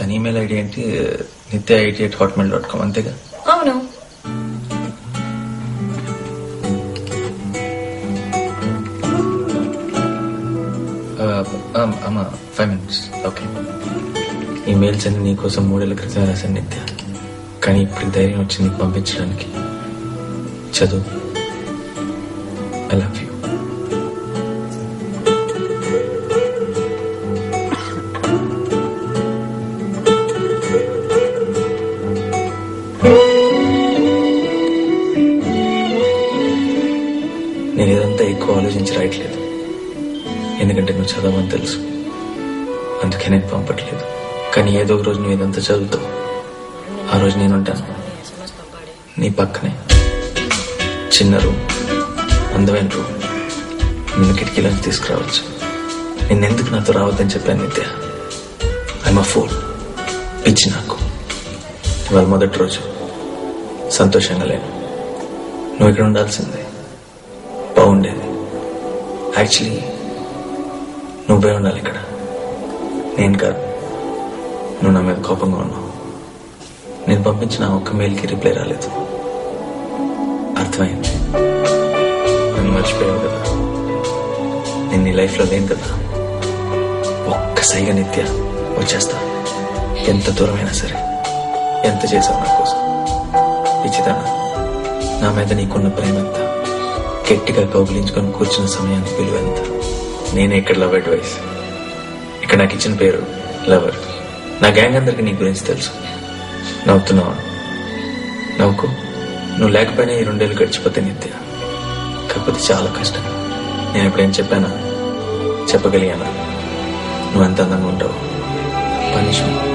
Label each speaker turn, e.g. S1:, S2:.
S1: తన email ID ఏంటి? nitya88hotmail.com అంతేగా?
S2: అవును.
S1: అమ్మా 5 minutes. ఓకే. ఈమెయిల్స్ అన్ని నీకోసం 3 ఏళ్ల క్రితం రాశాను నిత్య. కానీ ఇప్పుడు ధైర్యం వచ్చి నీకు పంపించడానికి. చదువు. I love you. నేను ఇదంతా ఎక్కువ ఆలోచించి రాయట్లేదు, ఎందుకంటే నువ్వు చదవని తెలుసు. అందుకే నేను పంపట్లేదు. కానీ ఏదో ఒక రోజు నువ్వు ఇదంతా చదువుతావు. ఆ రోజు నేను ఉంటాను నీ పక్కనే. చిన్న రూమ్, అందమైన రూమ్, నిన్ను కిటికీలోకి తీసుకురావచ్చు. నిన్నెందుకు నాతో రావద్దని చెప్పాను నిత్య. I'm a fool. పిచ్చి నాకు. ఇవాళ మొదటి రోజు. సంతోషంగా లేను. నువ్వు ఇక్కడ ఉండాల్సిందే. బాగుండేది. యాక్చువల్లీ నువ్వే ఉండాలి ఇక్కడ, నేను కాదు. నువ్వు నా మీద కోపంగా ఉన్నావు. నేను పంపించిన ఒక్క మెయిల్కి రిప్లై రాలేదు. అర్థమైంది. నన్ను మర్చిపోయావు కదా. నేను నీ లైఫ్లో లేను కదా. ఒక్కసారిగా నిత్య వచ్చేస్తా. ఎంత దూరమైనా సరే. ఎంత చేసావు నా కోసం. పిచ్చిదానా, నా మీద నీకున్న ప్రేమ ఎంత. గట్టిగా కౌగిలించుకొని కూర్చున్న సమయానికి విలువ ఎంత. నేనే ఇక్కడ లవ్ అడ్వైస్. ఇక్కడ నాకు ఇచ్చిన పేరు లవర్. నా గ్యాంగ్ అందరికి నీ గురించి తెలుసు. నవ్వుతున్నావా? నవ్వుకో. నువ్వు లేకపోయినా ఈ 2 ఏళ్ళు గడిచిపోతే నిత్య. కాకపోతే చాలా కష్టం. నేను ఎప్పుడేం చెప్పానా? చెప్పగలిగానా? నువ్వు ఎంత అందంగా ఉంటావు. పనిష్మెంట్